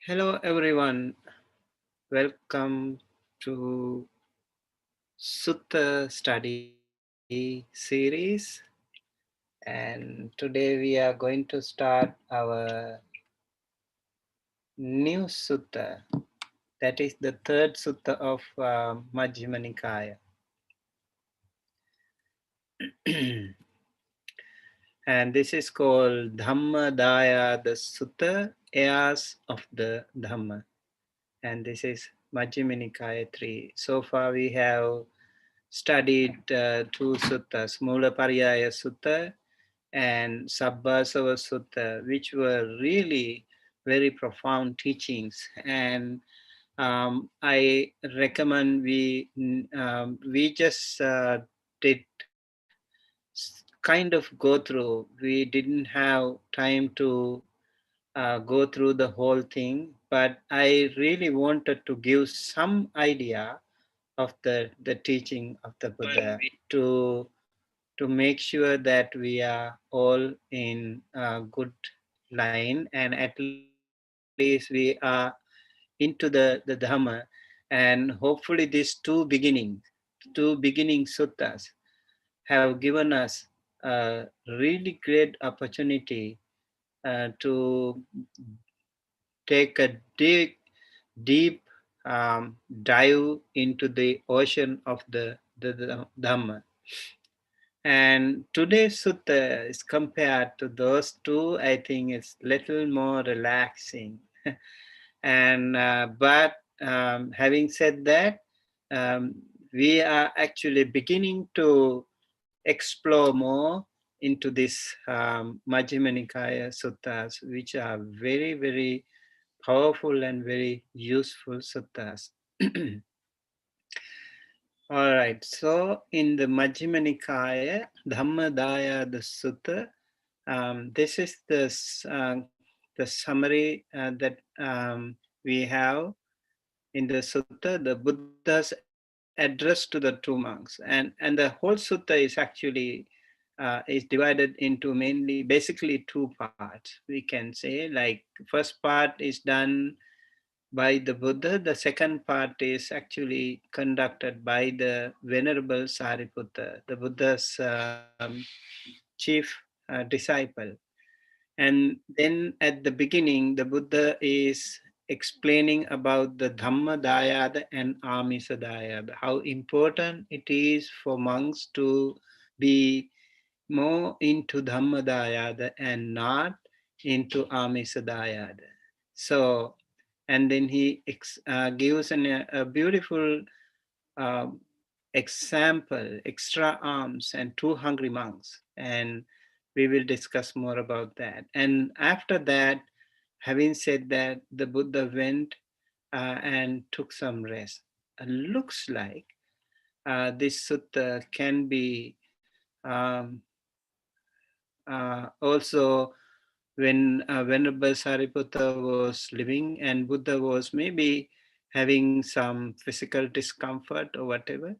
Hello everyone, welcome to Sutta study series, and today we are going to start our new sutta, that is the third sutta of Majjhima Nikaya. And this is called Dhammadāyāda Sutta, heirs of the Dhamma. And this is Majjhima Nikaya 3. So far we have studied two suttas, Mulapariyaya Sutta and Sabbasava Sutta, which were really very profound teachings. And I recommend we just did kind of go through. We didn't have time to go through the whole thing, but I really wanted to give some idea of the teaching of the Buddha to make sure that we are all in a good line, and at least we are into the Dhamma. And hopefully these two beginning suttas have given us a really great opportunity to take a deep dive into the ocean of the Dhamma. And today's sutta is compared to those two, I think it's little more relaxing. And but having said that, um, we are actually beginning to explore more into this Majjhima Nikaya suttas, which are very, very powerful and very useful suttas. All right, so in the Majjhima Nikaya, Dhammadāyāda Sutta, this is the summary that we have in the sutta, the Buddha's address to the two monks, and the whole sutta is actually is divided into basically two parts. We can say, like, first part is done by the Buddha. The second part is actually conducted by the Venerable Sariputta, the Buddha's chief disciple. And then at the beginning, the Buddha is explaining about the Dhammadāyāda and Amisadāyāda, how important it is for monks to be more into Dhammadāyāda and not into Amisadāyāda. So, and then he gives a beautiful uh, example, extra arms and two hungry monks. And we will discuss more about that. And after that, having said that, the Buddha went and took some rest. Looks like this sutta can be um, also when Venerable Sariputta was living and Buddha was maybe having some physical discomfort or whatever,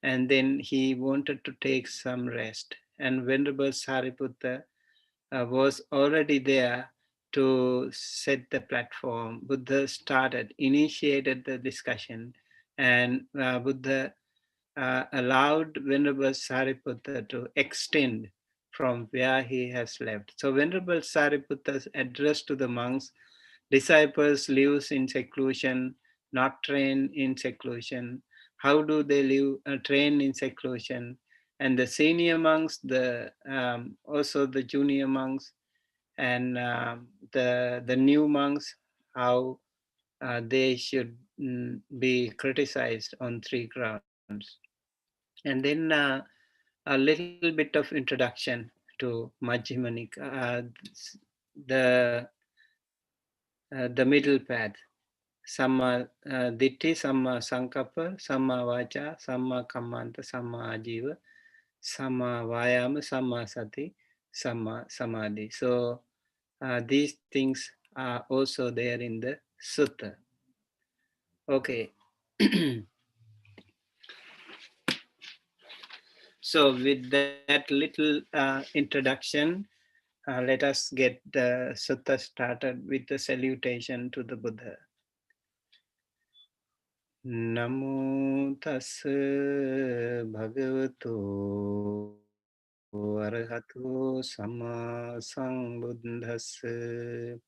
and then he wanted to take some rest. And Venerable Sariputta was already there to set the platform. Buddha initiated the discussion, and Buddha allowed Venerable Sariputta to extend from where he has left. So Venerable Sariputta's address to the monks, disciples lives in seclusion, not train in seclusion. How do they live, train in seclusion? And the senior monks, the also the junior monks, and the new monks, how they should be criticized on three grounds. And then a little bit of introduction to Majjhima Nikaya, the the middle path. Samma Ditti, Samma Sankappa, Samma Vacha, Samma Kammanta, Samma Ajiva, Samma Vayama, Samma Sati, Samma Samadhi. So these things are also there in the sutta. Okay. So with that little introduction, Let us get the sutta started with the salutation to the Buddha. Namo tassa bhagavato arahato samma sambuddhassa.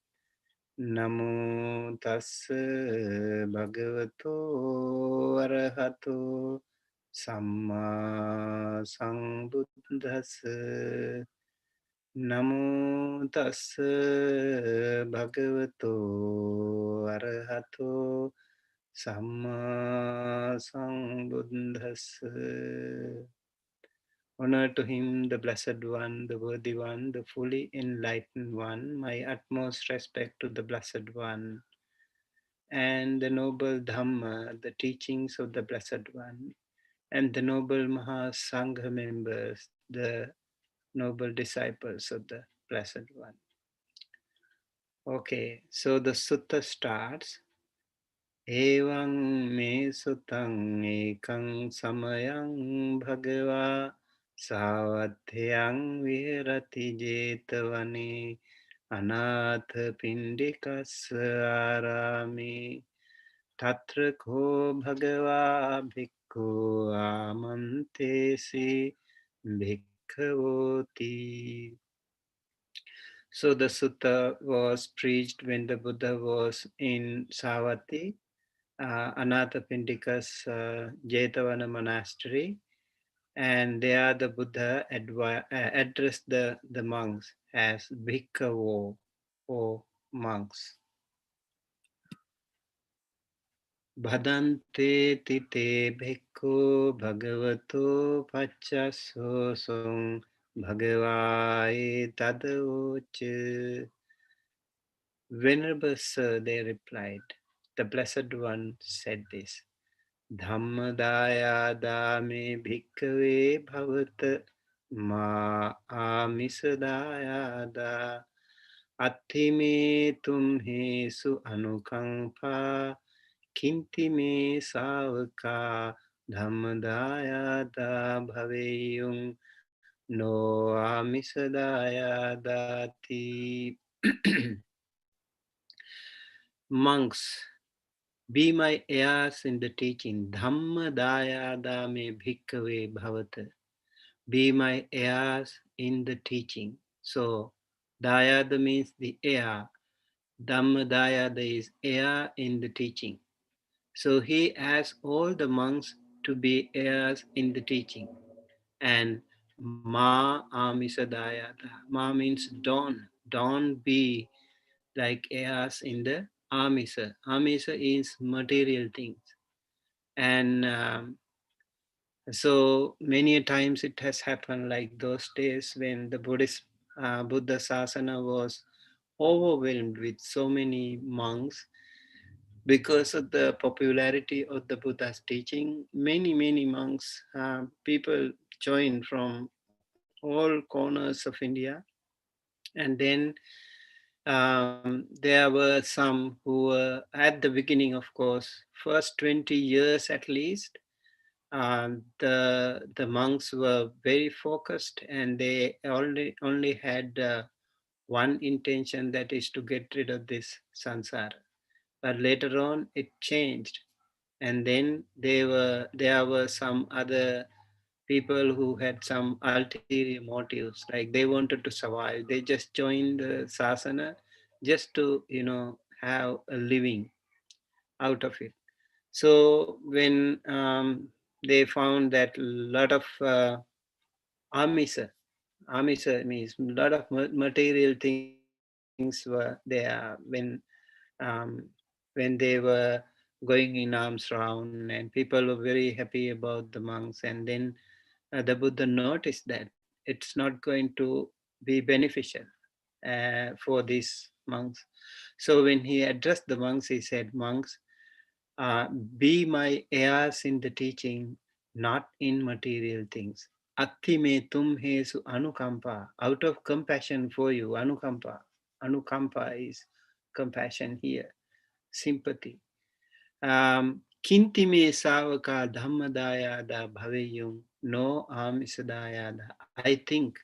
Namo tassa bhagavato arahato samma sambuddhassa. Namo tassa bhagavato arahato samma sambuddhassa. Honor to him, the Blessed One, the Worthy One, the fully enlightened One. My utmost respect to the Blessed One and the noble Dhamma, the teachings of the Blessed One, and the noble Mahasangha members, the noble disciples of the Blessed One. Okay, so the sutta starts. Evaṁ me sutaṁ ekang samayang bhagava savatthyaṁ virati jetavane anatha pindikassa arame tatra ko bhagava bhikkhu amantesi bhikkhavoti. So the sutta was preached when the Buddha was in Savatthi, Anathapindika's Jetavana monastery, and there the Buddha addressed the monks as bhikkhavo, or monks. Bhadante tite bhikkhu bhagavato pachaso sung bhagavai tadavocha. Venerable Sir, they replied, the Blessed One said this. Dhammadāyāda me bhikkhave bhavat ma amisadāyāda atti me tumhe su anukampa kinti me savaka dhammadāyāda bhaveyung no amisadāyādati. Monks, be my heirs in the teaching. Dhammadāyāda me bhikkhave bhavata. Be my heirs in the teaching. So, Dayada means the heir. Dhammadāyāda is heir in the teaching. So he asks all the monks to be heirs in the teaching. And Ma Amisadayada. Ma means don't be like heirs in the Amisa. Amisa is material things. And so many times it has happened like those days when the Buddha Sasana was overwhelmed with so many monks. Because of the popularity of the Buddha's teaching, many monks, people joined from all corners of India. And then there were some who were at the beginning, of course, first 20 years at least, the monks were very focused and they only had one intention, that is to get rid of this samsara. But later on it changed, and then there were some other people who had some ulterior motives, like they wanted to survive. They just joined the sasana just to have a living out of it. So when they found that a lot of amisa means a lot of material things were there um, when they were going in arms round, and people were very happy about the monks. And then the Buddha noticed that it's not going to be beneficial for these monks. So when he addressed the monks, he said, monks, be my heirs in the teaching, not in material things. Atti me tum he su anukampa, out of compassion for you, anukampa. Anukampa is compassion here, sympathy. Kinti me savaka dhammadāyāda bhaveyum no amisadāyāda. I think,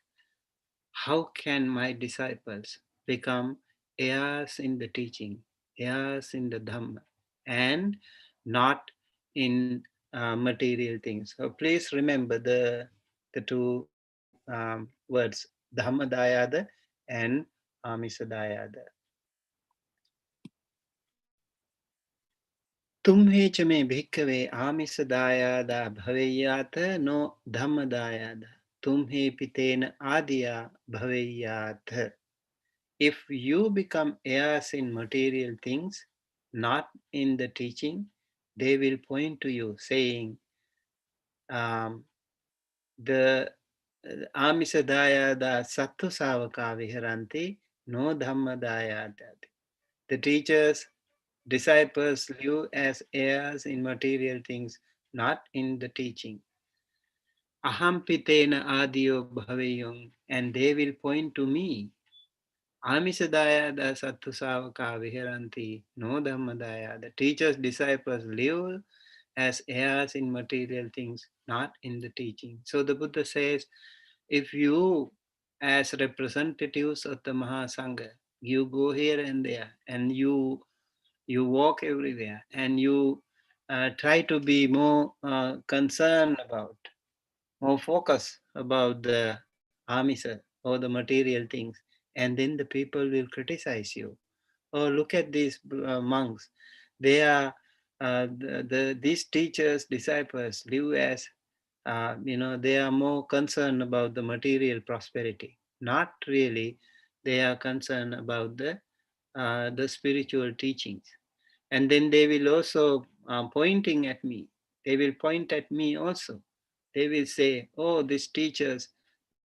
how can my disciples become heirs in the teaching, heirs in the Dhamma, and not in material things? So please remember the two words, Dhammadāyāda and Āmisadāyāda. Tumhe च में भिक्खवे आमिषदायादा भवेयात no धम्मदायादा तुम्हे पितेन Adiya भवेयात. If you become heirs in material things, not in the teaching, they will point to you saying, um, the Amisadayada Sattu Savaka Viharanti, no Dhammadayada. The teachers, disciples live as heirs in material things, not in the teaching. Ahampitena adiyo bhaveyung, and they will point to me. Amisadayada Sattu Savaka Viharanti, no Dhammadaya. The teachers, disciples live as heirs in material things, not in the teaching. So the Buddha says, if you, as representatives of the Mahasangha, you go here and there, and you walk everywhere, and you try to be more concerned about, more focused about the amisa or the material things, and then the people will criticize you. Oh, look at these monks. They are these teachers, disciples live as they are more concerned about the material prosperity. Not really. They are concerned about the spiritual teachings. And then they will also pointing at me. They will point at me also. They will say, "Oh, these teachers,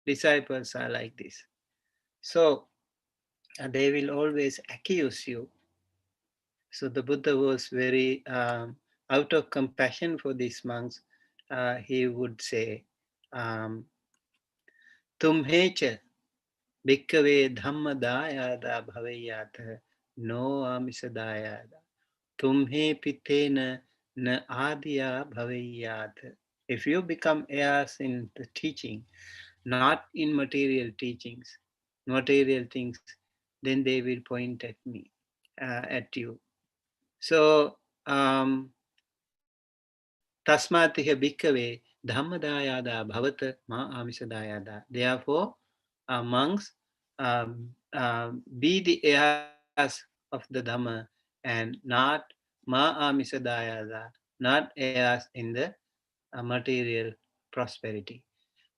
disciples are like this." So they will always accuse you. So the Buddha was very out of compassion for these monks. He would say, um, "Tumhecha bhikkhave dhammadāyāda bhaveyāta no amisadāyāda. Tumhe pitena na adya bhaveyāta." If you become heirs in the teaching, not in material things, then they will point at me, at you. So, tasmatiha bhikkhave dhammadāyāda bhavata ma amisadāyāda. Therefore, monks, be the heirs of the Dhamma and not ma amisadāyāda, not heirs in the material prosperity.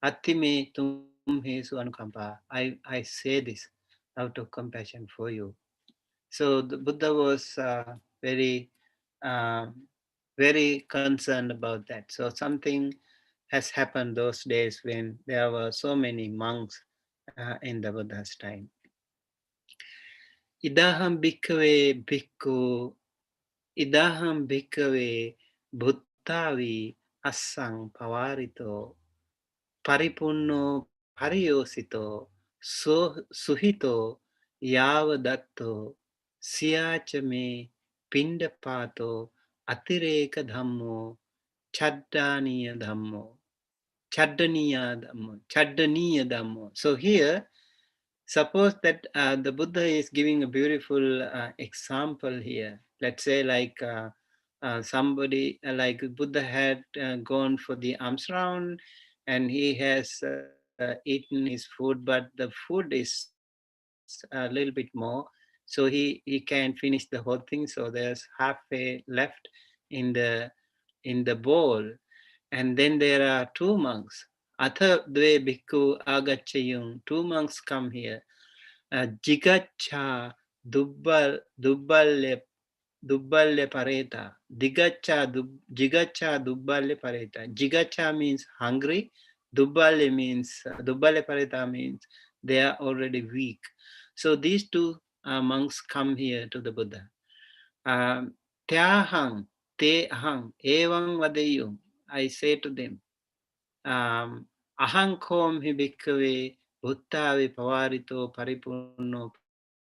Attime tumhe su anukampa. I say this out of compassion for you. So the Buddha was uh, very concerned about that. So something has happened those days when there were so many monks in the Buddha's time. Idaham bhikkhave bhikkhu, idaham bhikkhave bhuttavi assang pavarito, paripunno pariyosito, suhito yavadatto, siyachame pindapato, atireka dhammo, chaddaniya dhammo. Chaddaniya dhammo. So here, suppose that the Buddha is giving a beautiful example here. Let's say like somebody, like Buddha had gone for the alms round and he has eaten his food, but the food is a little bit more. So he can finish the whole thing. So there's halfway left in the bowl. And then there are two monks. Atha dve bhikkhu agachayung. Two monks come here. Jigacha dubballe pareta. Jigacha dubballe pareta. Jigacha means hungry. Dubballe pareta means they are already weak. So these two monks come here to the Buddha. Tyahang, te ahang, evang vadeyum. I say to them, ahang kom hi bhikkhave bhuttave pavarito paripurno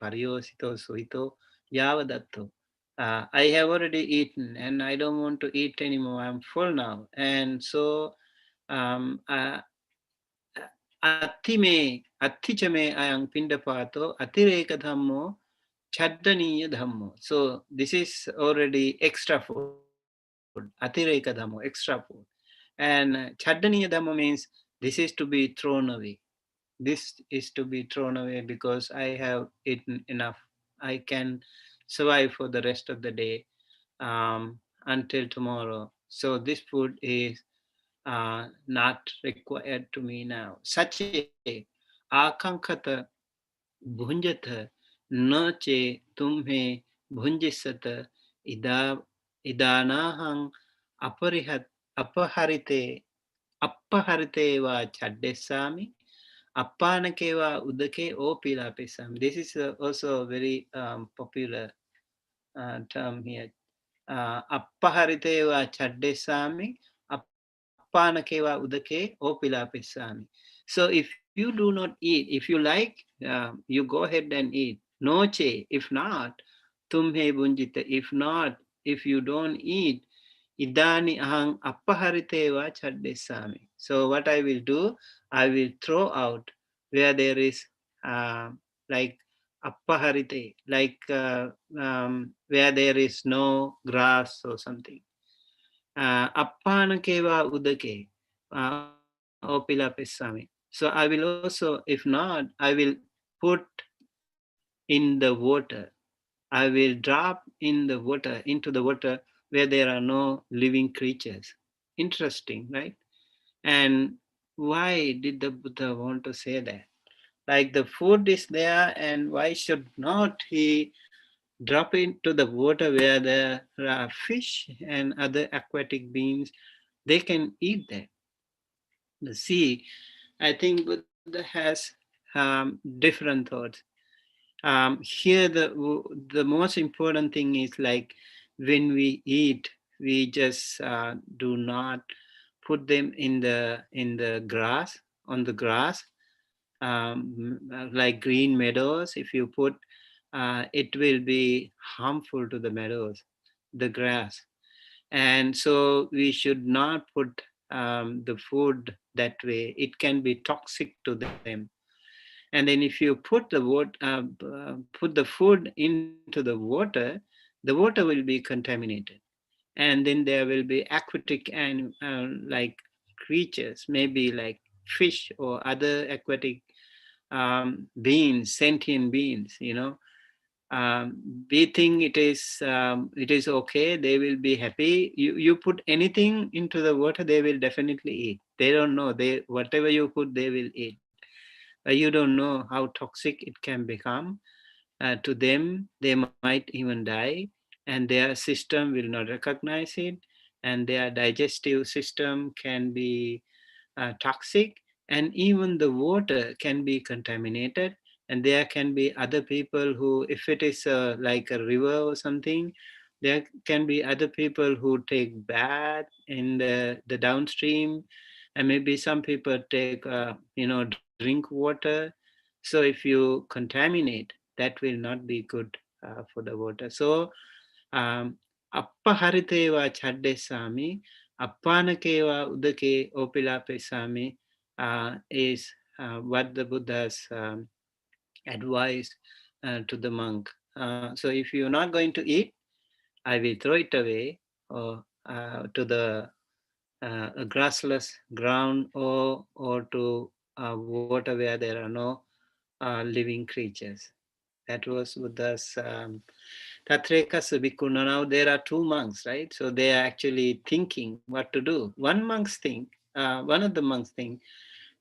pariyosito suhito yavadatto. I have already eaten and I don't want to eat anymore. I'm full now. And so um, uh, attichame ayang pindapato atireka dhammo chaddaniya dhammo. So this is already extra food, atireka dhammo, extra food. And chaddaniya dhammo means this is to be thrown away. This is to be thrown away because I have eaten enough. I can survive for the rest of the day until tomorrow. So this food is not required to me now. Sache akankata bhunjata nache tumhe bhunjisata ida idanahang aparihat apaharite appaharite va chaddesami appanakeva udake o pilapesam. This is also a very popular term here. Appahariteva chaddesami, appanakeva udake o pilapesami. So if you do not eat, if you like, you go ahead and eat. Noche, if not, tumhe bunjita, if not, if you don't eat, idani ahang appahariteva chaddesami. So what I will do, I will throw out where there is like appaharite, like where there is no grass or something. Appanakeva udake, opilapesami. So I will also, if not, I will put in the water. I will drop in the water, into the water where there are no living creatures. Interesting, right? And why did the Buddha want to say that? Like the food is there, and why should not he drop into the water where there are fish and other aquatic beings? They can eat that. The sea, I think Buddha has different thoughts. Here, the most important thing is like when we eat, we just do not put them in the grass, on the grass, like green meadows. If you put, it will be harmful to the meadows, the grass, and so we should not put the food that way. It can be toxic to them. And then if you put put the food into the water will be contaminated, and then there will be aquatic and like creatures, maybe like fish or other aquatic beings, sentient beings. We think it is okay. They will be happy. You put anything into the water, they will definitely eat. They don't know. They whatever you put, they will eat. You don't know how toxic it can become to them. They might even die, and their system will not recognize it, and their digestive system can be toxic, and even the water can be contaminated. And there can be other people who, if it is like a river or something, there can be other people who take bath in the downstream, and maybe some people take drink water. So if you contaminate, that will not be good for the water. So appahariteva chaddesami, appanakeva udake opilapesami is what the Buddha's advice to the monk. So if you're not going to eat, I will throw it away or to the grassless ground, or to water where there are no living creatures. That was Buddha's Tatreka Subhikkhuna. Now there are two monks, right? So they are actually thinking what to do. One of the monks think,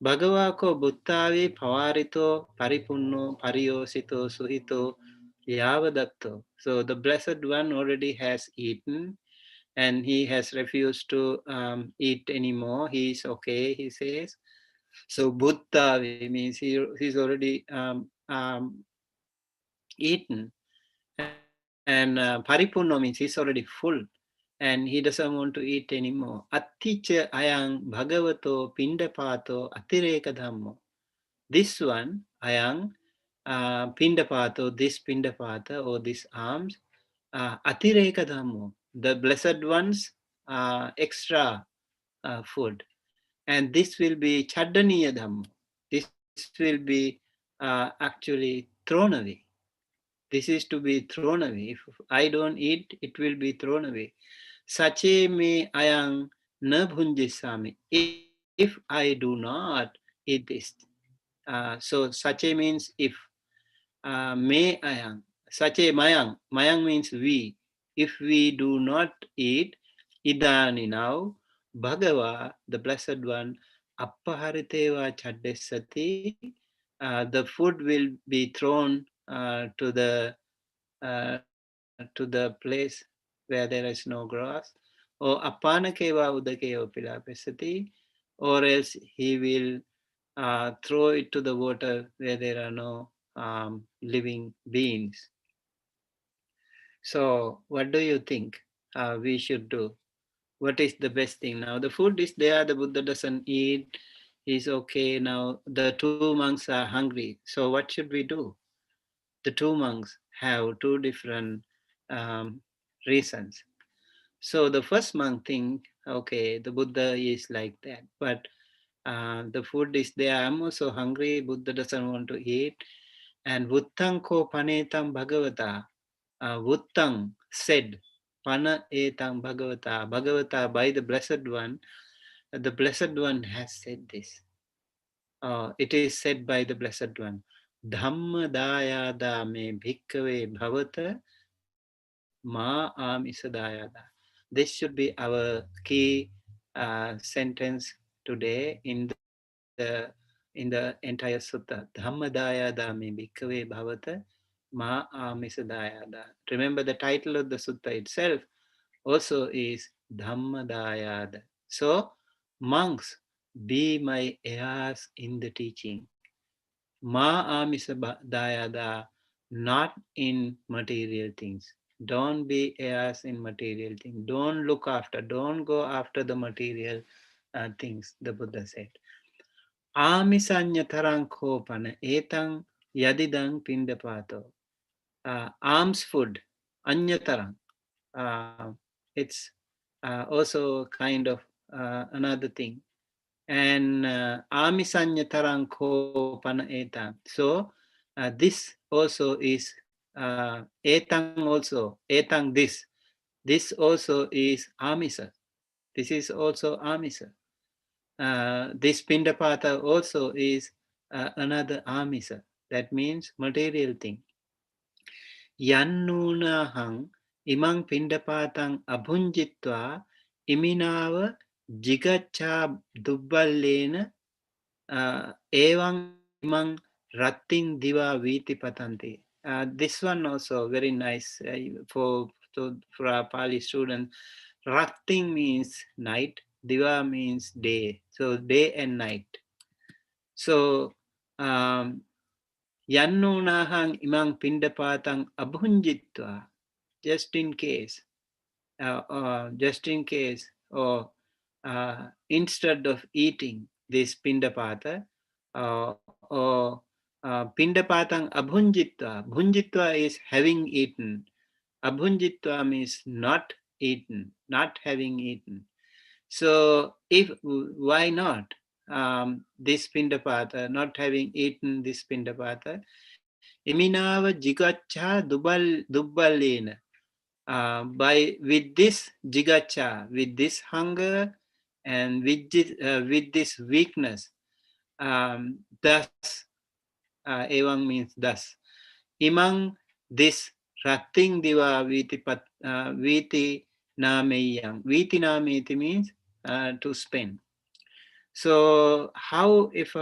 Bhagavako Buddhavi Pavarito Paripunno Pariyosito Suhito Yavadakto. So the Blessed One already has eaten, and he has refused to eat anymore. He's okay, he says. So Buddha means he's already eaten, and Paripurno means he's already full, and he doesn't want to eat anymore. Atticha ayang bhagavato pindapato atireka dhammo. This one, ayang pindapato, this pindapata or this alms, atireka dhammo, the blessed ones, extra food. And this will be chaddaniya dhammo. this will be actually thrown away. This is to be thrown away. If I don't eat, it will be thrown away. Sache me ayang na bhunjisami. If I do not eat this. So sache means if. Me ayang. Sache mayang. Mayang means we. If we do not eat, idani now, Bhagava, the Blessed One, appahariteva chaddesati, the food will be thrown to the place where there is no grass, or apanakeva udakeva pilapesati, or else he will throw it to the water where there are no living beings. So, what do you think we should do? What is the best thing? Now, the food is there, the Buddha doesn't eat, is okay. Now, the two monks are hungry. So, what should we do? The two monks have two different um, reasons. So, the first monk think, okay, the Buddha is like that, but the food is there. I'm also hungry. Buddha doesn't want to eat. And Vuttang ko panetam bhagavata. Vuttang said, Pana etam bhagavata. Bhagavata by the Blessed One has said this. It is said by the Blessed One. Dhammadāyāda me bhikkhave bhavata ma amisadāyāda. This should be our key sentence today in the entire sutta. Dhammadāyāda me bhikkhave bhavata ma amisadāyāda. Remember the title of the sutta itself also is Dhammadāyāda. So, monks, be my heirs in the teaching. Ma amisadāyāda, not in material things. Don't be heirs in material things. Don't look after, don't go after the material things, the Buddha said. Amisanya kopana etang yadidang pindapato. Alms food, anyatarang. It's also kind of another thing. And amisanya ko pana etang. So this also is etang also, etang this. This also is amisa. This is also amisa. This pindapata also is another amisa. That means material thing. Yannunahang imang pindapatang abhunjitva iminava jigacha dubballena evang imang ratting diva viti patanti. This one also very nice for our Pali students. Ratting means night, diva means day. So day and night. So Yannunahang imang pindapatang abhunjitva, just in case, or instead of eating this pindapata, or pindapatang abhunjitva. Bhunjitva is having eaten. Abhunjitva means not eaten, not having eaten. So, why not? This pindapata, not having eaten this pindapata, iminava jigacha dubbalena. With this jigacha, with this hunger, and with this weakness, thus, evang means thus. Imang this rating diva viti nameyang. Viti nameti means to spend. So how if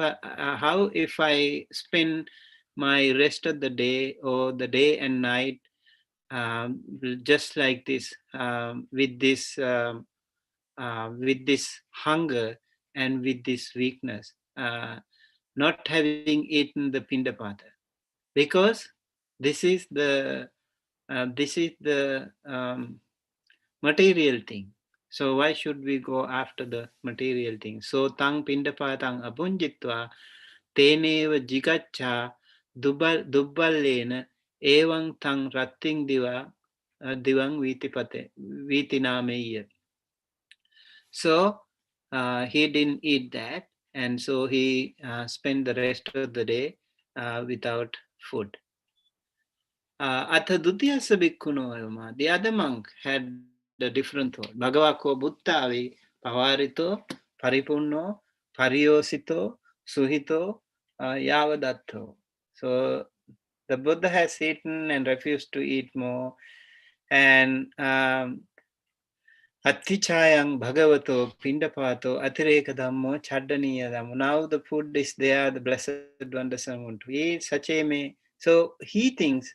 I spend my rest of the day or the day and night just like this with this hunger and with this weakness, not having eaten the pindapata, because this is the material thing. So why should we go after the material thing? So tang pindapatang abunjitva teneva jigacha dubballena evang tang ratting divang vitinameya. So he didn't eat that. And so he spent the rest of the day without food. Atha Dutiyasa Bhikkhuno, the other monk had a different thought. Bhagavako Buddhavi Pavarito Paripunno Pariyosito Suhito Yavadatto. So the Buddha has eaten and refused to eat more. And Attichayang Bhagavato Pindapato Atireka Dhammo Chaddaniya Dhammo. Now the food is there, the Blessed One doesn't want to eat, Sacheme. So he thinks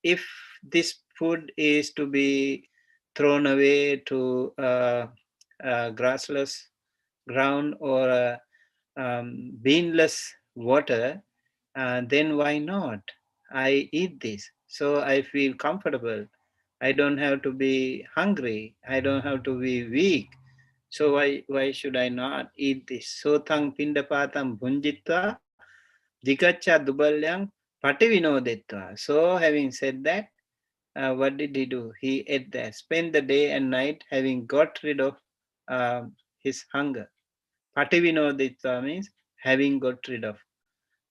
if this food is to be thrown away to grassless ground or beanless water, then why not? I eat this. So I feel comfortable. I don't have to be hungry. I don't have to be weak. So why should I not eat this? So tang pindapatam bhunjitva jikacha dubalyang pativinodetva. So having said that, what did he do? He ate that, spent the day and night having got rid of his hunger. Pativinodetva means having got rid of.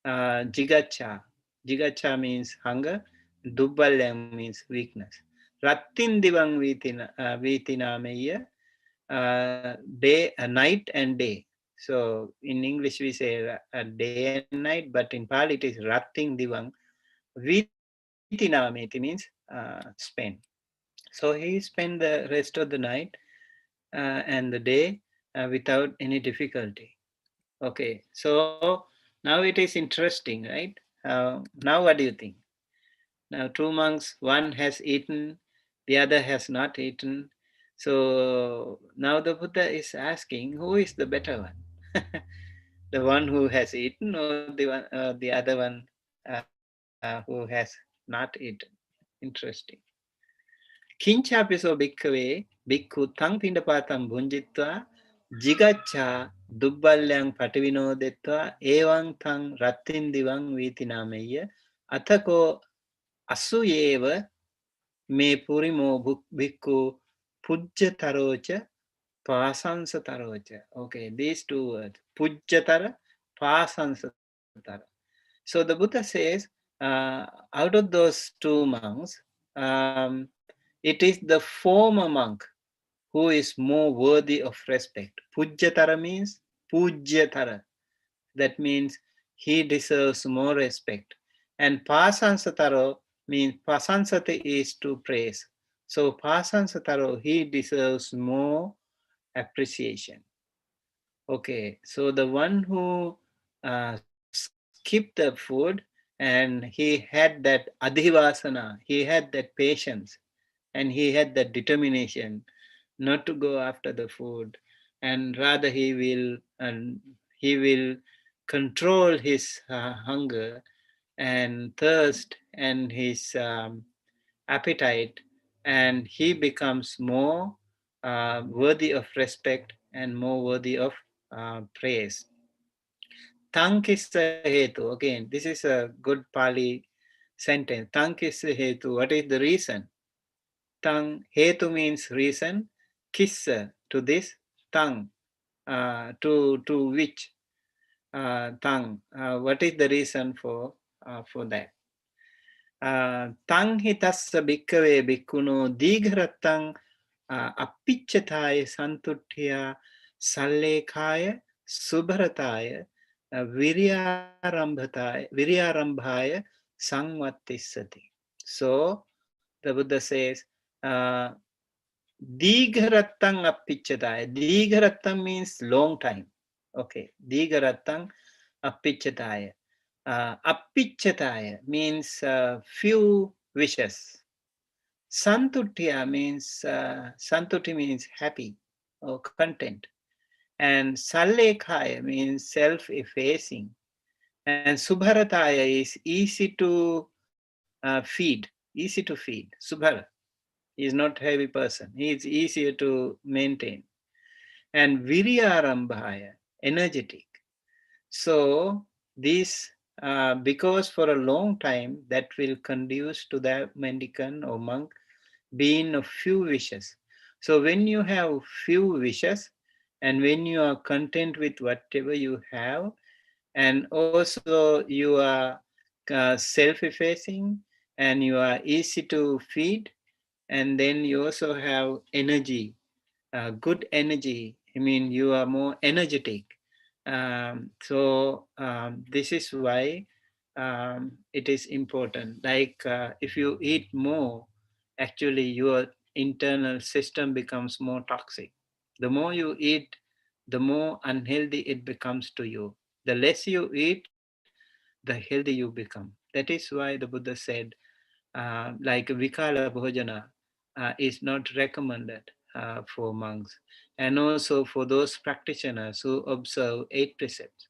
Jigacha. Jigacha means hunger. Dubbalyang means weakness. Rattin divang vitinameya, night and day. So in English we say day and night, but in Pali it is ratting divang. Vitinameti means spend. So he spent the rest of the night and the day without any difficulty. Okay, so now it is interesting, right? Now what do you think? Now two monks, one has eaten, the other has not eaten. So now the Buddha is asking, who is the better one? The one who has eaten or the other one who has not eaten? Interesting. Kinchapiso bhikkhave bhikkhu tang pindapatam bhunjitva jigacha dubbalyang pativinodetva evang tang rattindivang vitinameya athako asuyeva me purimo bhikkhu pujjatarocha pasansatarocha. Okay, these two words, pujjatara, pasansatara. So the Buddha says, out of those two monks, um, it is the former monk who is more worthy of respect. Pujyatara means Pujyatara. That means he deserves more respect. And Pasansataro means Pasansate is to praise. So Pasansataro, he deserves more appreciation. Okay, so the one who skipped the food and he had that adhivasana, he had that patience, and he had that determination not to go after the food, and rather he will control his hunger and thirst and his appetite, and he becomes more worthy of respect and more worthy of praise. Tankissa hetu. Again, this is a good Pali sentence. Tankissa hetu. What is the reason? Tang hetu means reason. Kissa to this. Tang to which tang. What is the reason for that? Tang hitassa bhikkave bhikkhuno digharatang appichataya santutya sallekaya subharataya viryarambhaya sangvattisati. So the Buddha says, Digharatang appichataya. Digharatang means long time. Okay. Digharatang appichataya. Appichataya means few wishes. Santutya means santuti means happy or content. And Sallekaya means self-effacing. And Subharataya is easy to feed. Easy to feed. Subhara. He is not a heavy person. He is easier to maintain. And Viryarambhaya, energetic. So this, because for a long time, that will conduce to the mendicant or monk being of few wishes. So when you have few wishes, And when you are content with whatever you have, and also you are self-effacing, and you are easy to feed, and then you also have energy, good energy. I mean, you are more energetic. So this is why it is important. Like if you eat more, actually your internal system becomes more toxic. The more you eat, the more unhealthy it becomes to you. The less you eat, the healthy you become. That is why the Buddha said, like Vikala Bhojana is not recommended for monks, and also for those practitioners who observe 8 precepts.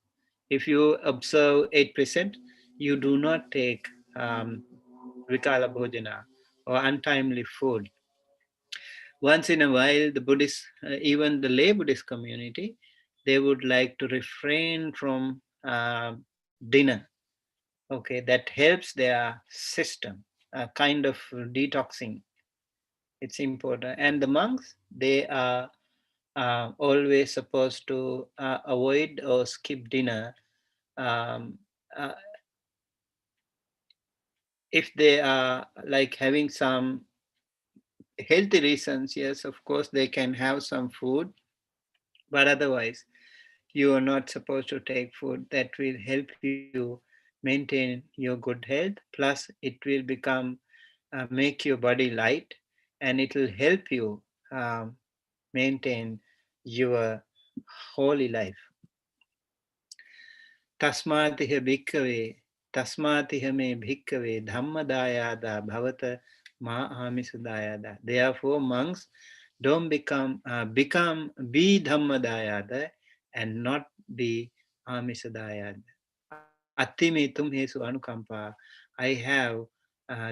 If you observe 8 precepts, you do not take Vikala Bhojana or untimely food. Once in a while, the Buddhist, even the lay Buddhist community, they would like to refrain from dinner. Okay, that helps their system, kind of detoxing. It's important. And the monks, they are always supposed to avoid or skip dinner. Um, uh, if they are like having some healthy reasons, yes, of course, they can have some food, but otherwise, you are not supposed to take food that will help you maintain your good health. Plus, it will become make your body light, and it will help you um, maintain your holy life. Tasmatiha bhikkave, tasmatiha me bhikkave, Dhammadāyāda bhavata ma amisudāyāda. Therefore, monks don't be Dhammadāyāda and not be amisudāyāda. Attime tum hesu anukampa. I have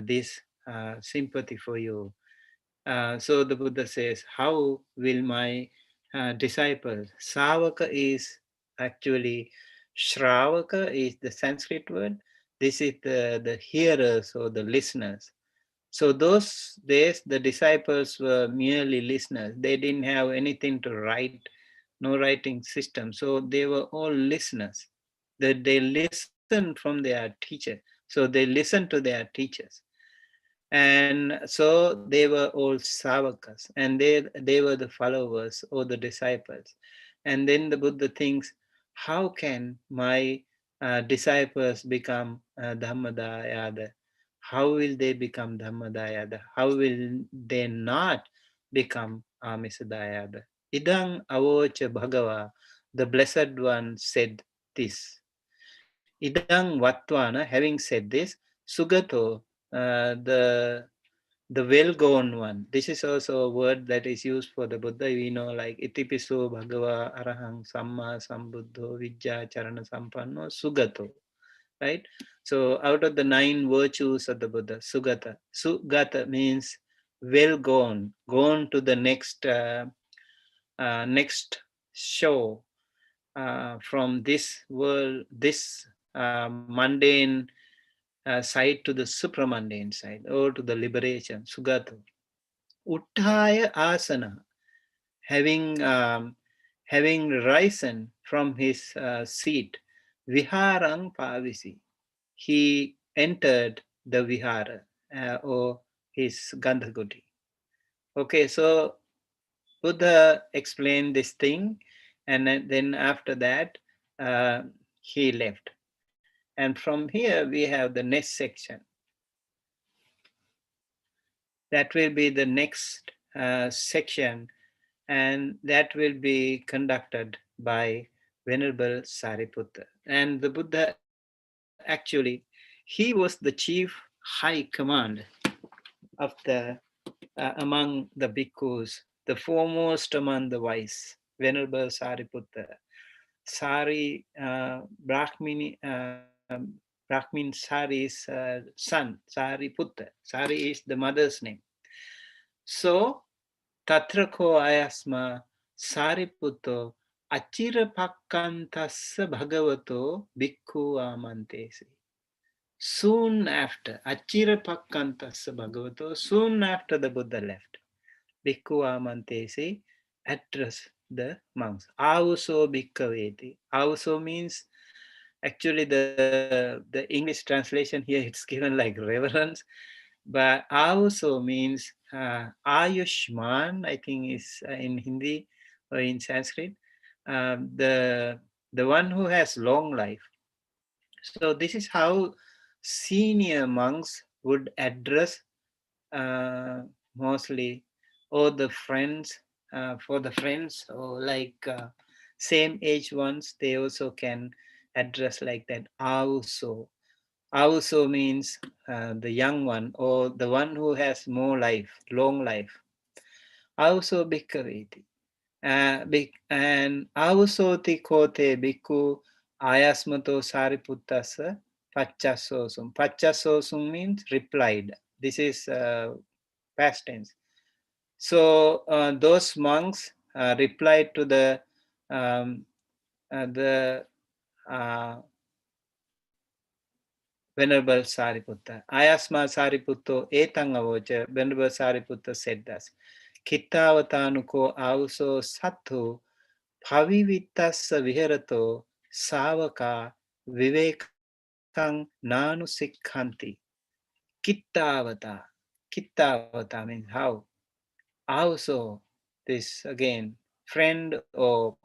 this sympathy for you. So the Buddha says, how will my disciples, Savaka is actually, Shravaka is the Sanskrit word. This is the hearers or the listeners. So those days, the disciples were merely listeners. They didn't have anything to write, no writing system. So they were all listeners. They listened from their teacher. So they listened to their teachers. And so they were all savakas, and they were the followers or the disciples. And then the Buddha thinks, how can my disciples become Dhammadāyāda? How will they become Dhammadāyāda? How will they not become Amisadāyāda? Idang avocha bhagava, the Blessed One said this. Idang Vattvana, having said this, Sugato, the well-gone one. This is also a word that is used for the Buddha. We know like Itipiso Bhagava Arahang Samma Sambuddho Vijja Charana Sampanno Sugato. Right? So out of the 9 virtues of the Buddha, Sugata. Sugata means well gone, gone to the next show, from this world, this mundane side to the supramundane side, or to the liberation, Sugato. Uttaya asana, having risen from his seat, Viharang pavisi, he entered the Vihara, or his Gandhaguti. Okay, so Buddha explained this thing, and then after that, uh, he left. And from here, we have the next section. That will be the next section, and that will be conducted by Venerable Sariputta. And the Buddha actually, he was the chief high command of among the bhikkhus, the foremost among the wise, Venerable Sariputta. Brahmin Sari's son, Sariputta. Sari is the mother's name. So, Tatrako ayasma Sariputto Achirapakantassa Bhagavato Bhikkhu Amantesi. Soon after, Achirapakantassa Bhagavato, soon after the Buddha left, Bhikkhu Amantesi addressed the monks. Avuso bhikkhaveti. Avuso means actually the English translation here it's given like reverence, but avuso means Ayushman, I think is in Hindi or in Sanskrit, the one who has long life. So this is how senior monks would address mostly or the friends, for the friends or like same age ones, they also can address like that. Avuso means the young one or the one who has more life, long life. Avuso bhikkhaveti. And avusoti kote bhikkhu ayasmato sariputasa pachasosum. Pachasosum means replied. This is past tense. So those monks replied to um, the uh, Venerable Sariputta. Ayasma Sariputto etang avocha. Venerable Sariputta said thus. Kittavatanuko avuso sattu Bhavivitassa viharato savaka vivekang nanu sikhanti. Kittavata. Kittavata means how? Also, this again, friend or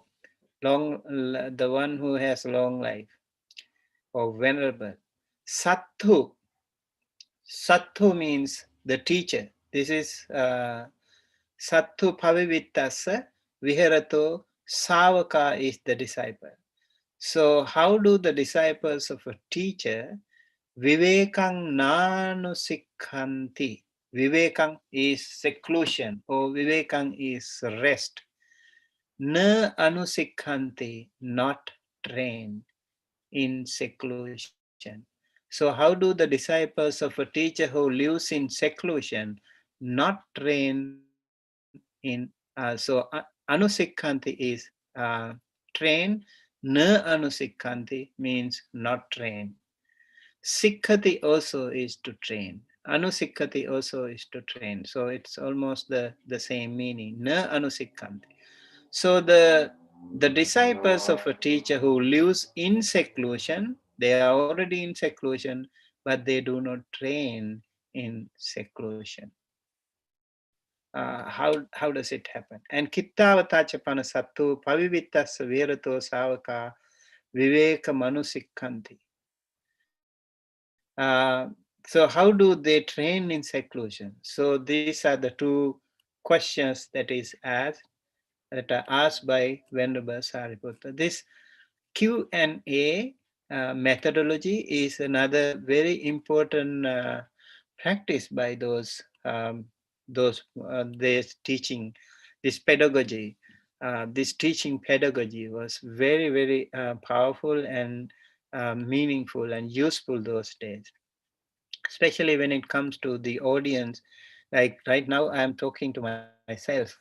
the one who has long life or venerable. Satthu. Satthu means the teacher. This is Satthu Bhavivitassa Viharato Savaka is the disciple. So how do the disciples of a teacher Vivekang nanusikhanti? Vivekang is seclusion or Vivekang is rest. Na anusikhanti, not trained in seclusion. So how do the disciples of a teacher who lives in seclusion not train in anusikhanti is trained, na anusikhanti means not trained. Sikhati also is to train. Anusikhati also is to train. So it's almost the same meaning. Na anusikhanti. So the disciples of a teacher who lives in seclusion, they are already in seclusion, but they do not train in seclusion. How does it happen? And kittavatachapana sattu pavivittas virato savaka viveka manusikhanti. So how do they train in seclusion? So these are the two questions that are asked by Venerable Sariputta. This Q&A methodology is another very important practice by this teaching, this pedagogy. This teaching pedagogy was very, very powerful and meaningful and useful those days, especially when it comes to the audience. Like right now, I'm talking to myself,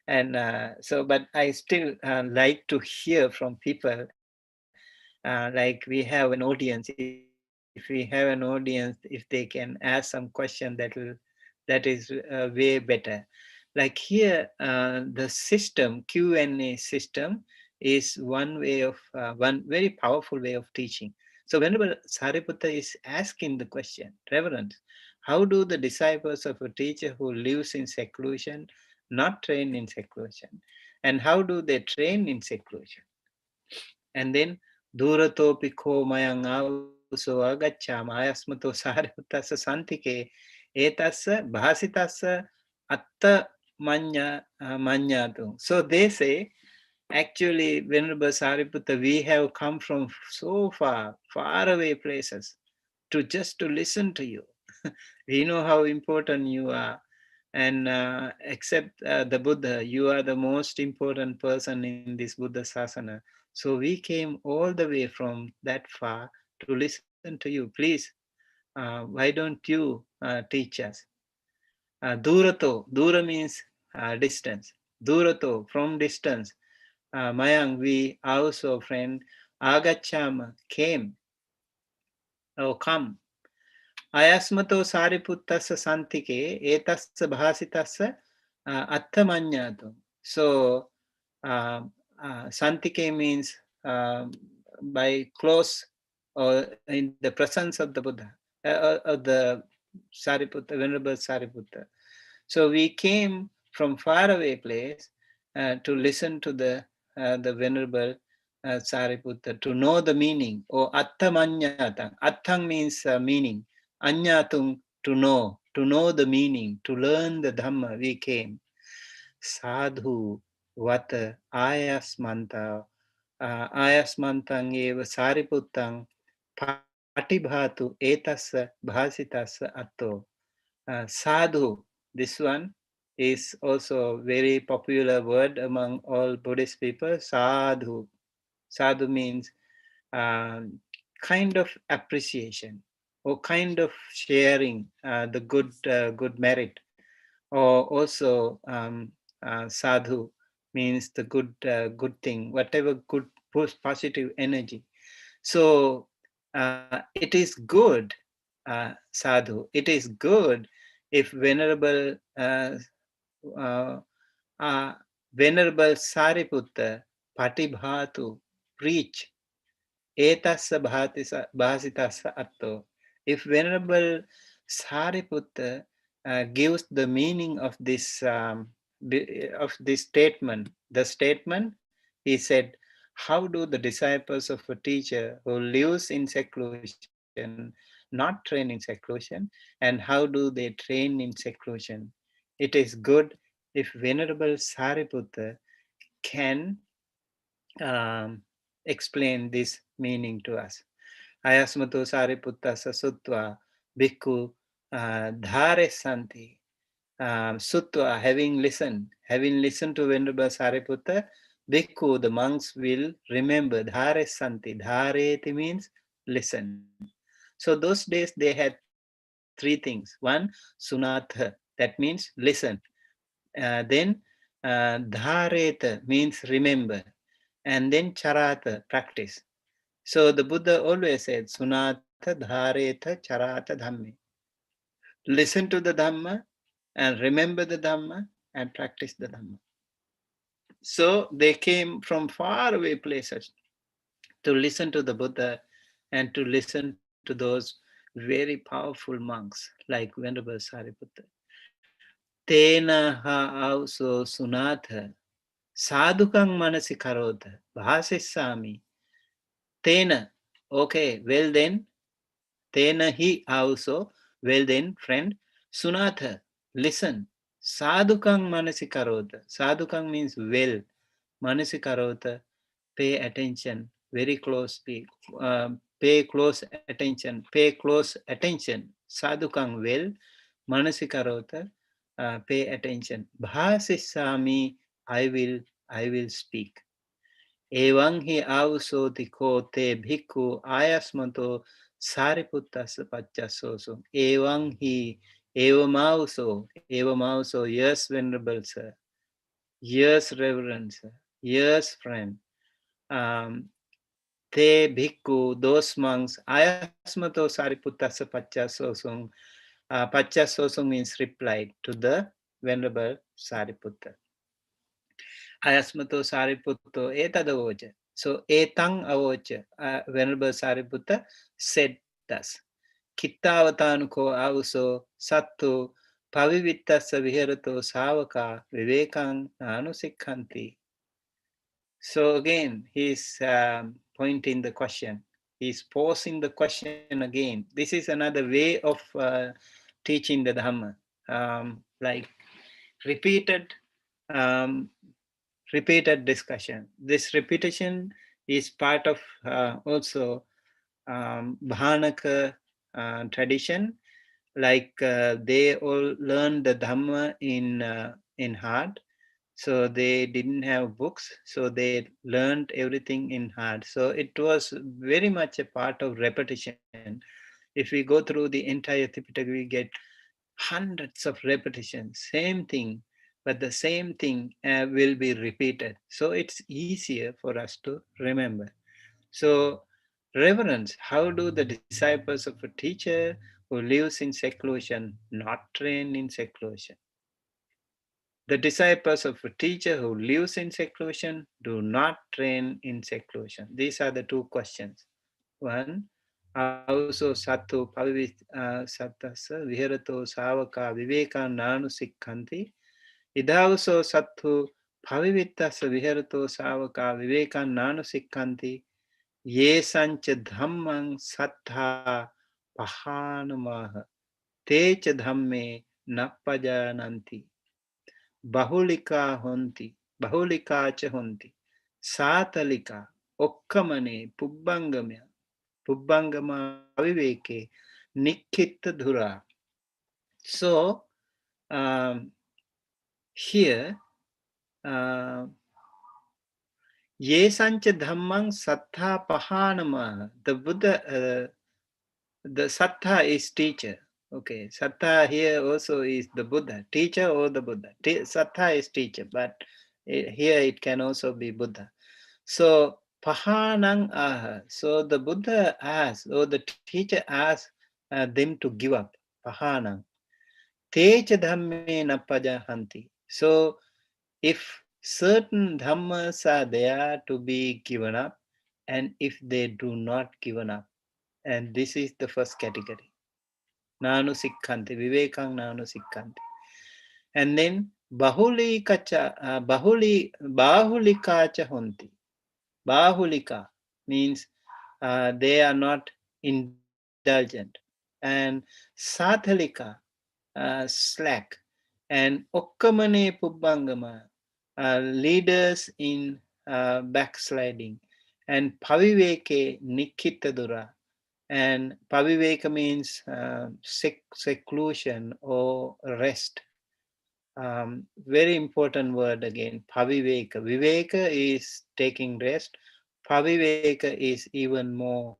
and but I still like to hear from people. Like we have an audience. If we have an audience, if they can ask some question, that is way better. Like here, the system Q&A system is one very powerful way of teaching. So whenever Sariputta is asking the question, Reverend, how do the disciples of a teacher who lives in seclusion not train in seclusion? And how do they train in seclusion? And then Duratopi ko mayang avuso agacham ayasmato sariputasa santike etasa bhasitasa atta manyatu. So they say, actually, Venerable Sariputta, we have come from so far away places just to listen to you. We know how important you are. And except the Buddha, you are the most important person in this Buddha Sasana. So we came all the way from that far to listen to you. Please, why don't you teach us? Dura means distance. Durato, from distance. Mayang, we also friend. Agachama, came or come. Ayasmato Sariputasa Santike, etassa bhasitassa attamanyatu. So Santike means by close or in the presence of the Buddha, of the Sariputta, Venerable Sariputta. So we came from far away place to listen to the Venerable Sariputta, to know the meaning, or Attamanyatang. Attang means meaning. Anyatung, to know the meaning, to learn the Dhamma, we came. Sadhu, Vata, Ayasmanta, Ayasmantang eva Sariputang, Patibhatu, Etasa, Bhasitasa Atto. Sadhu, this one is also a very popular word among all Buddhist people. Sadhu. Sadhu means kind of appreciation or kind of sharing the good merit, or also sadhu means the good thing, whatever good positive energy. So it is good, sadhu. It is good if uh, uh, Venerable Sariputta Patibhatu preach Etassa Bhasitassa Atto. If Venerable Sariputta gives the meaning of this statement, the statement, he said, how do the disciples of a teacher who lives in seclusion not train in seclusion, and how do they train in seclusion? It is good if Venerable Sariputta can explain this meaning to us. Ayasmato Sariputta Sasutva Bhikkhu Dhare Santi. Sutta, having listened to Venerable Sariputta, Bhikkhu, the monks will remember. Dhare Santi. Dhareti means listen. So those days they had three things. One, Sunatha, that means listen. Then Dhareta means remember. And then Charata, practice. So the Buddha always said, Sunatha Dhareta Charata Dhammi. Listen to the Dhamma and remember the Dhamma and practice the Dhamma. So they came from far away places to listen to the Buddha and to listen to those very powerful monks like Venerable Sariputta. Tena ha auso sunatha sadhukang manasi karota bhasisami. Tena, okay, well then, Tena he also, well then, friend, Sunatha, listen. Sadhukang manasikarota. Sadhukang means well. Manasikarota, pay attention, very closely. Pay close attention. Pay close attention. Sadhukang well. Manasikarota, pay attention. Bhasisami, I will speak. Evam hi avsoti ko te bhikkhu ayasmanto sariputtas paccasosum. Evam also, yes, Venerable Sir, yes, Reverend Sir, yes, friend. Te bhikkhu, those monks, ayasmato sariputtas paccasosum. Paccasosum means replied to the Venerable Sariputta. Ayasmato Sariputto etadavocha. So etang avocha, Venerable Sariputta said thus. Kittavatanuko avuso sattu pavivittassa viharato savaka vivekang anusikhanti. So again, he's pointing the question. He's posing the question again. This is another way of teaching the Dhamma. Like repeated repeated discussion. This repetition is part of also Bhanaka tradition. Like they all learned the Dhamma in heart. So they didn't have books. So they learned everything in heart. So it was very much a part of repetition. If we go through the entire Tipitaka, we get hundreds of repetitions, same thing, but the same thing will be repeated. So it's easier for us to remember. So reverence, how do the disciples of a teacher who lives in seclusion not train in seclusion? The disciples of a teacher who lives in seclusion do not train in seclusion. These are the two questions. One, auso sattu sattasa viharato savaka viveka nanu sikkanti. Idauso sattu pavivittasa viharato savaka viveka nanu sikkanti. Ye sancha dhammang sattha pahanamaha. Techa dhamme nappajananti. Bahulika honti, bahulikacha honti, satalika, okkamane, pubbangama paviveke, nikhitta dhura. So, here, ye sancha dhammang sattha pahanama, the Buddha, the sattha is teacher. Okay, sattha here also is the Buddha, teacher or the Buddha. Sattha is teacher, but here it can also be Buddha. So pahanang aha. So the Buddha asks, or the teacher asks them to give up. Pahanang. Techa dhamme nappajahanti. So if certain dhammas are there to be given up, and if they do not given up, and this is the first category. Nanu sikkanti, vivekang nanu sikkanti. And then bahulikacha honti. Bahulika means they are not indulgent. And sathalika, slack. And okkamane pubbangama, leaders in backsliding. And paviveke nikhittadura. And paviveka means seclusion or rest. Very important word again, paviveka. Viveka is taking rest. Paviveka is even more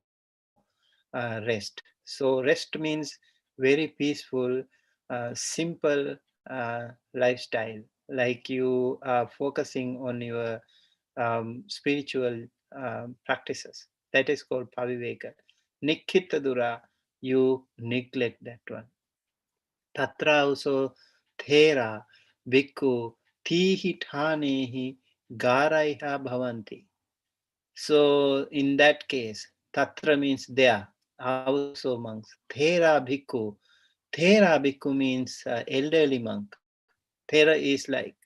rest. So rest means very peaceful, simple lifestyle, like you are focusing on your spiritual practices. That is called paviveka. Nikhittadura, you neglect that one. Tatra also thera bhikkhu tihi thanehi garaiha bhavanti. So in that case, tatra means there, also monks. Thera bhikkhu. Thera bhikkhu means elderly monk. Thera is like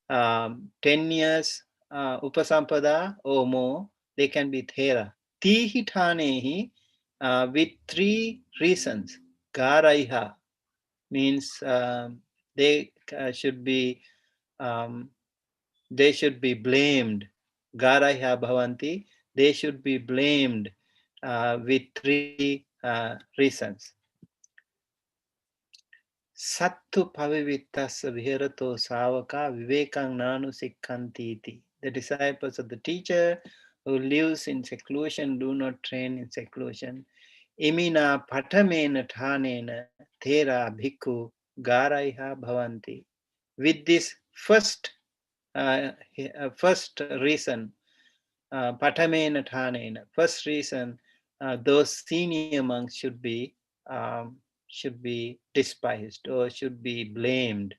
10 years upasampada or more, they can be thera. Tihi thanehi, with 3 reasons. Garaiha means they should be um, they should be blamed. Garaiha bhavanti, they should be blamed with 3 reasons. Sattu pavivittas viharato savaka vivekang nanu sikkanti iti. The disciples of the teacher who lives in seclusion do not train in seclusion. Imina patamena thanena thera bhikkhu garaiha bhavanti. With this first reason, patamena thanena, first reason, those senior monks should be despised or should be blamed.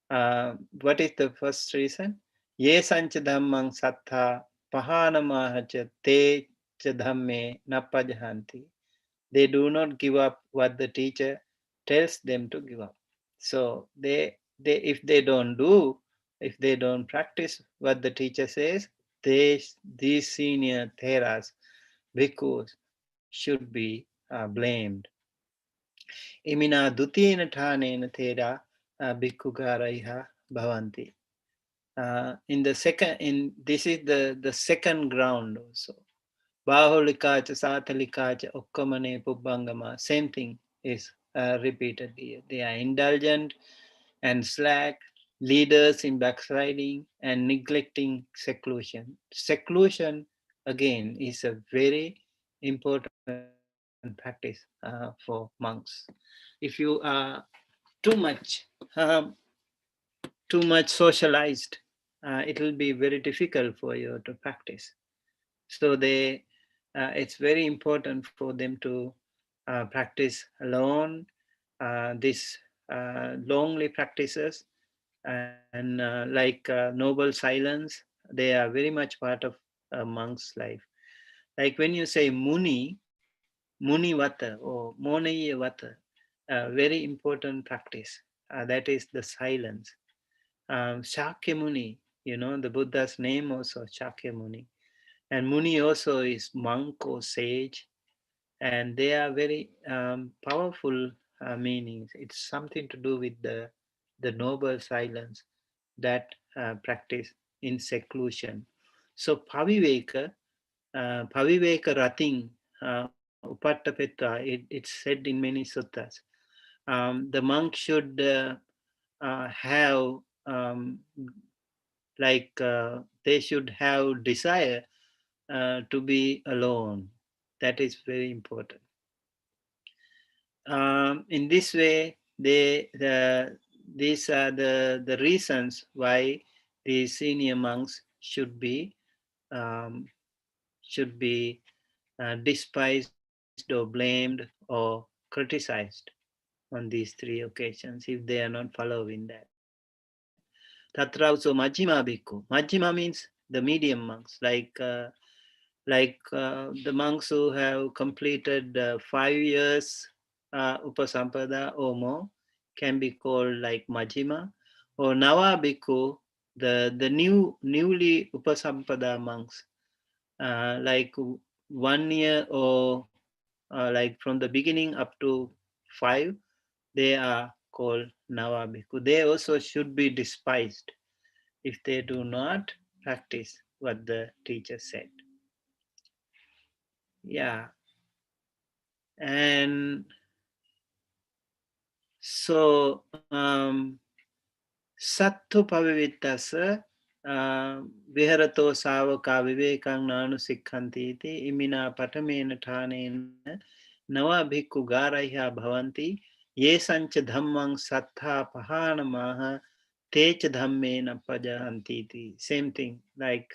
What is the first reason? Ye sancha dhammang sattha pahanamaha cha te cha dhamme nappajahanti. They do not give up what the teacher tells them to give up. So if they don't practice what the teacher says, these senior theras, bhikkhus, should be blamed. Imina dutina thanena thera bhikkhugaraiha bhavanti. This is the second ground also. Bahulikacha, Sathalikacha, Okkamane, Pubbangama, same thing is repeated here. They are indulgent and slack, leaders in backsliding and neglecting seclusion. Seclusion, again, is a very important practice for monks. If you are too much socialized, it will be very difficult for you to practice. So it's very important for them to practice alone, these lonely practices, and noble silence, they are very much part of a monk's life. Like when you say Muni Vata or Monaya Vata, a very important practice. That is the silence. Shakyamuni, the Buddha's name also Shakyamuni. And Muni also is monk or sage, and they are very powerful meanings. It's something to do with the noble silence that practice in seclusion. So Paviveka Rating, Upattapetta, it's said in many suttas. The monk should have they should have desire to be alone. That is very important. In this way, these are the reasons why the senior monks um, should be despised or blamed or criticized on these three occasions if they are not following that. Tatra also Majjhima Bhikkhu. Majjhima means the medium monks, the monks who have completed 5 years upasampada or more can be called like Majjhima, or Nava Bhikkhu, the newly upasampada monks, like 1 year or like from the beginning up to 5, they are called Nava Bhikkhu. They also should be despised if they do not practice what the teacher said. Yeah, and so Sattu Pavivitasa Viharato Savaka Vivekang Nanu Sikkhanti Imina Patamena Tanena Nava Bhikkhu Garaya Bhavanti Ye Sancha Dhammang Sattha Pahanamaha Tech Dhammena Pajahanti. Same thing, like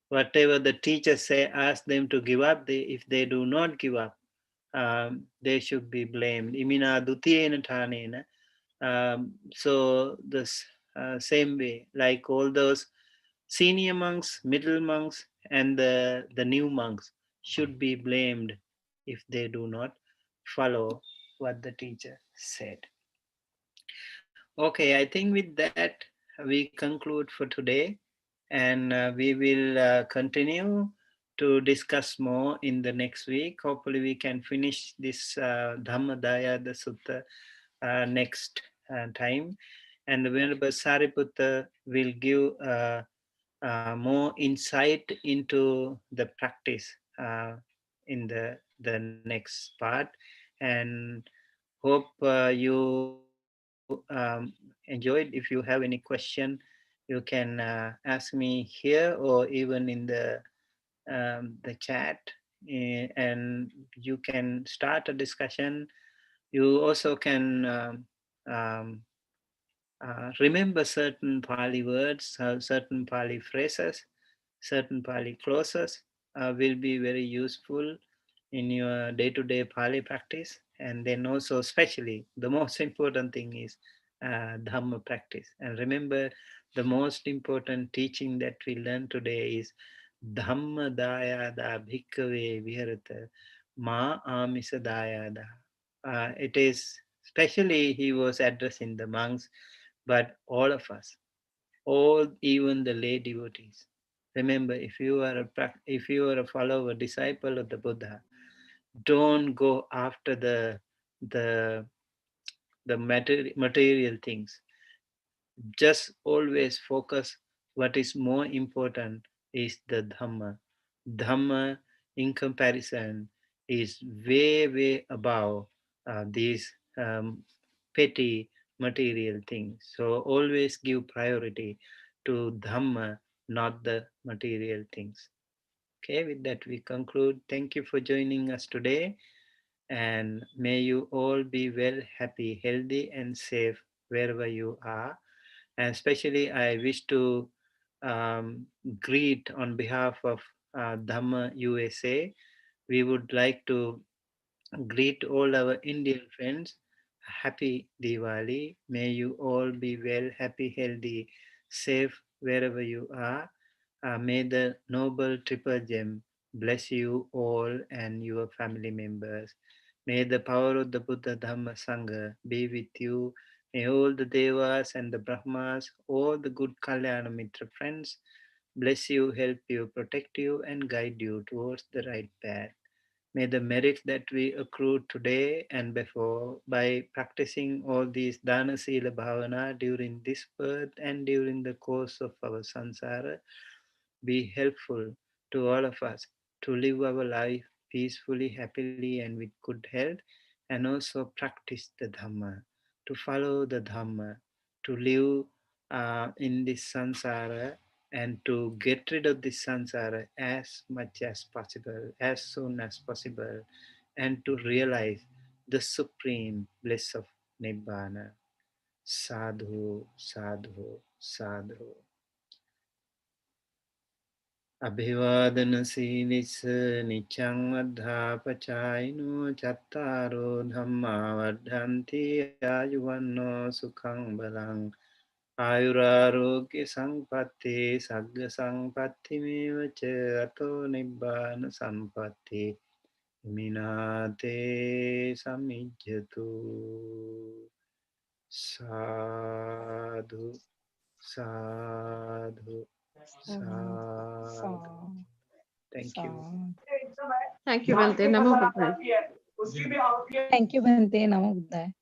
whatever the teacher say, ask them to give up. If they do not give up, they should be blamed. Imina Dutiyena Tanena. So this same way, like all those senior monks, middle monks, and the new monks should be blamed if they do not follow what the teacher said. Okay, I think with that we conclude for today, and we will continue to discuss more in the next week. Hopefully, we can finish this Dhammadāyāda Sutta next time, and the Venerable Sariputta will give more insight into the practice in the next part, and hope you enjoyed. If you have any question, you can ask me here or even in the chat, and you can start a discussion. You also can remember certain Pali words, certain Pali phrases, certain Pali clauses will be very useful in your day-to-day Pali practice. And then also, especially, the most important thing is Dhamma practice. And remember, the most important teaching that we learn today is Dhammadāyāda bhikkhave viharata ma amisa dayada. It is, especially he was addressing the monks, but all of us, all, even the lay devotees. Remember, if you are a follower, disciple of the Buddha, don't go after the material things. Just always focus. What is more important is the Dhamma. Dhamma, in comparison, is way above these petty material things. So always give priority to Dhamma, not the material things. Okay, with that we conclude. Thank you for joining us today, and may you all be well, happy, healthy, and safe wherever you are. And especially, I wish to greet on behalf of Dhamma USA. We would like to greet all our Indian friends Happy Diwali. May you all be well, happy, healthy, safe wherever you are. May the noble triple gem bless you all and your family members. May the power of the Buddha Dhamma Sangha be with you. May all the Devas and the Brahmas, all the good Kalyana Mitra friends bless you, help you, protect you, and guide you towards the right path. May the merits that we accrued today and before by practicing all these dana sila bhavana during this birth and during the course of our samsara be helpful to all of us to live our life peacefully, happily, and with good health, and also practice the Dhamma, to follow the Dhamma, to live in this samsara and to get rid of this samsara as much as possible, as soon as possible, and to realize the supreme bliss of Nibbana. Sadhu, sadhu, sadhu. Abhivadana sīlis niccang addhāpacāyino cattaro dhamma vaddhanti āyuvanno sukhang balang āyurārogya sampatti sagga sampatti mevaca ato nibbāna sampatti minate samijjatu. Sadhu, sadhu, sadhu. Thank you. Thank you, Bhante. Namo Buddhaya. Thank you, Bhante. Namo Buddhaya.